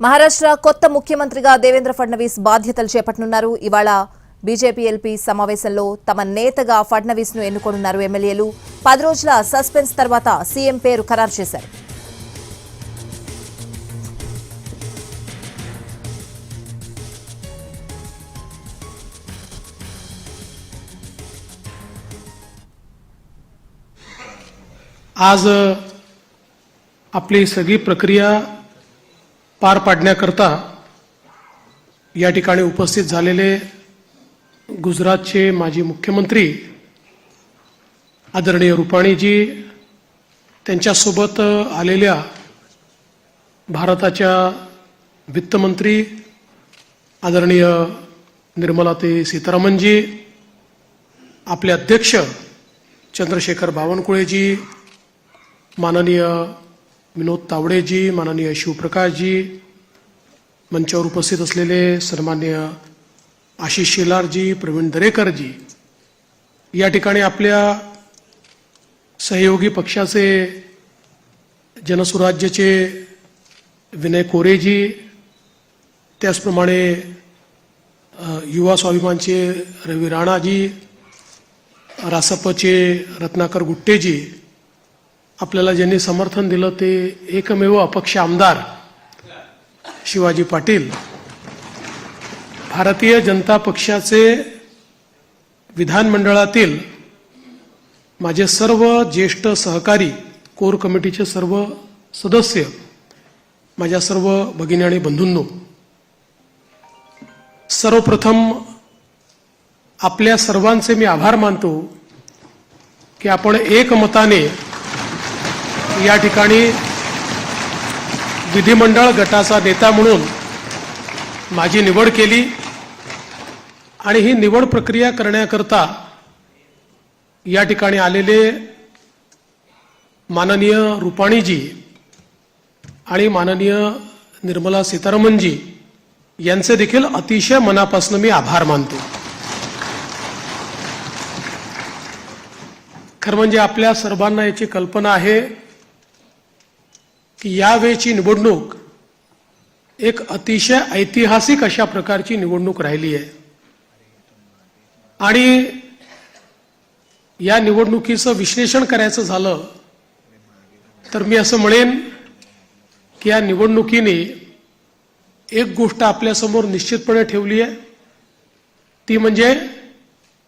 మహారాష్ట్ర కొత్త ముఖ్యమంత్రిగా దేవేంద్ర ఫడ్నవీస్ బాధ్యతలు చేపట్టనున్నారు. ఇవాళ బీజేపీ ఎల్పీ సమావేశంలో తమ నేతగా ఫడ్నవీస్ ను ఎన్నుకోనున్నారు ఎమ్మెల్యేలు. 10 రోజుల సస్పెన్స్ తర్వాత సీఎం పేరు ఖరారు చేశారు. आज आपली सगळी प्रक्रिया पार पाडण्याकरता या ठिकाणी उपस्थित झालेले गुजरातचे माजी मुख्यमंत्री आदरणीय रुपाणीजी, त्यांच्यासोबत आलेल्या भारताच्या वित्तमंत्री आदरणीय निर्मलाताई सीतारामनजी, आपले अध्यक्ष चंद्रशेखर बावनकुळेजी, माननीय विनोद तावडेजी, माननीय शिवप्रकाशजी, मंचावर उपस्थित असलेले सन्माननीय आशिष शेलारजी, प्रवीण दरेकरजी, या ठिकाणी आपल्या सहयोगी पक्षाचे जनसुराज्यचे विनय कोरेजी, त्याचप्रमाणे युवा स्वाभिमानचे रवी राणाजी, रासपचे रत्नाकर गुट्टेजी, आपल्याला ज्यांनी समर्थन दिलं ते एकमेव अपक्ष आमदार शिवाजी पाटील, भारतीय जनता पक्षाचे विधानमंडळातील माझे सर्व ज्येष्ठ सहकारी, कोर कमिटीचे सर्व सदस्य, माझ्या सर्व भगिनी आणि बंधूंनो, सर्वप्रथम आपल्या सर्वांचे मी आभार मानतो की आपण एकमताने या ठिकाणी विधिमंडळ गटाचा नेता म्हणून माझी निवड केली आणि ही निवड प्रक्रिया करण्याकरता या ठिकाणी आलेले माननीय रुपाणीजी आणि माननीय निर्मला सीतारामनजी यांचे देखील अतिशय मनापासून मी आभार मानतो. खरं म्हणजे आपल्या सर्वांना याची कल्पना आहे की यावेळची निवडणूक एक अतिशय ऐतिहासिक अशा प्रकारची निवडणूक राहिली आहे आणि या निवडणुकीचं विश्लेषण करायचं झालं तर मी असं म्हणेन की या निवडणुकीने एक गोष्ट आपल्यासमोर निश्चितपणे ठेवली आहे, ती म्हणजे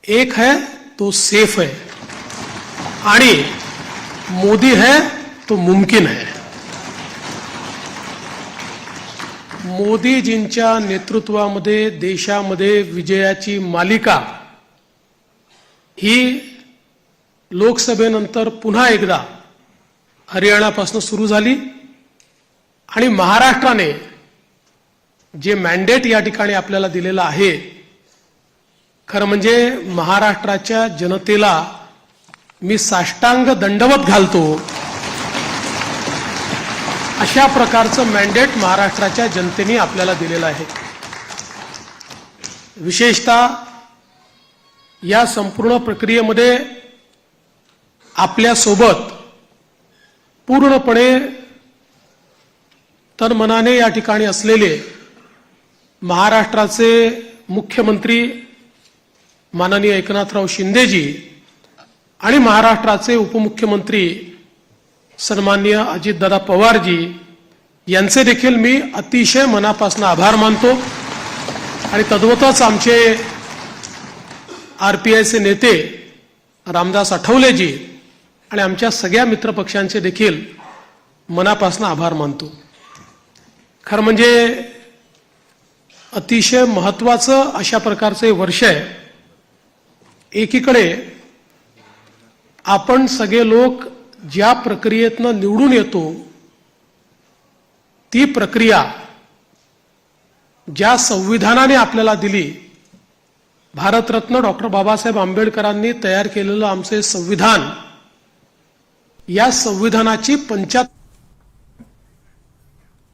एक है तो सेफ है आणि मोदी है तो मुमकिन है. मोदीजींच्या नेतृत्वामध्ये देशामध्ये विजयाची मालिका ही लोकसभेनंतर पुन्हा एकदा हरियाणापासून सुरू झाली आणि महाराष्ट्राने जे मॅन्डेट या ठिकाणी आपल्याला दिलेलं आहे, खरं म्हणजे महाराष्ट्राच्या जनतेला मी साष्टांग दंडवत घालतो अशा प्रकारचं मॅन्डेट महाराष्ट्राच्या जनतेने आपल्याला दिलेलं आहे. विशेषतः या संपूर्ण प्रक्रियेमध्ये आपल्या सोबत पूर्णपणे तनमनाने या ठिकाणी असलेले महाराष्ट्राचे मुख्यमंत्री माननीय एकनाथराव शिंदेजी आणि महाराष्ट्राचे उपमुख्यमंत्री सन्माननीय अजितदादा पवारजी यांचे देखील मी अतिशय मनापासून आभार मानतो आणि तद्वतच आमचे आरपीआयचे नेते रामदास आठवलेजी आणि आमच्या सगळ्या मित्रपक्षांचे देखील मनापासून आभार मानतो. खरं म्हणजे अतिशय महत्त्वाचं अशा प्रकारचे वर्ष आहे. एकीकडे आपण सगळे लोक ज्या प्रक्रियेतनं निवडून येतो ती प्रक्रिया ज्या संविधानाने आपल्याला दिली, भारतरत्न डॉक्टर बाबासाहेब आंबेडकरांनी तयार केलेलं आमचे संविधान, या संविधानाची 75